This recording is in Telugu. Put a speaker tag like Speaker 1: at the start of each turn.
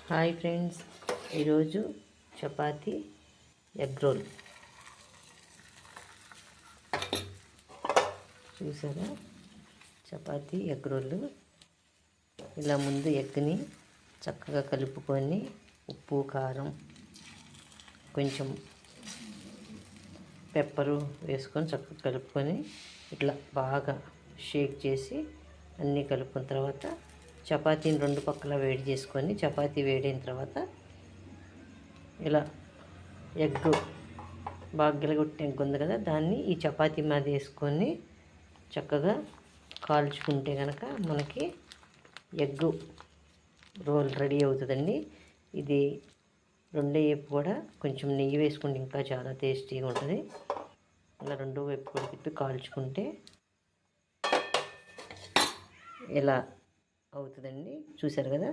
Speaker 1: హాయ్ ఫ్రెండ్స్, ఈరోజు చపాతీ ఎగ్ రోల్ చూసారా. చపాతీ ఎగ్ రోల్ ఇలా ముందు ఎగ్ని చక్కగా కలుపుకొని ఉప్పు కారం కొంచెం పెప్పరు వేసుకొని చక్కగా కలుపుకొని ఇట్లా బాగా షేక్ చేసి అన్నీ కలుపుకున్న తర్వాత చపాతీని రెండు పక్కల వేడి చేసుకొని చపాతీ వేడైన తర్వాత ఇలా ఎగ్ బాగా గిలగొట్టిన ఎగ్ ఉంది కదా, దాన్ని ఈ చపాతీ మీద వేసుకొని చక్కగా కాల్చుకుంటే కనుక మనకి ఎగ్ రోల్ రెడీ అవుతుందండి. ఇది రెండో వైపు కూడా కొంచెం నెయ్యి వేసుకుంటే ఇంకా చాలా టేస్టీగా ఉంటుంది. ఇలా రెండో వైపు కూడా తిప్పి కాల్చుకుంటే ఇలా అవుతుందండి. చూసారు కదా.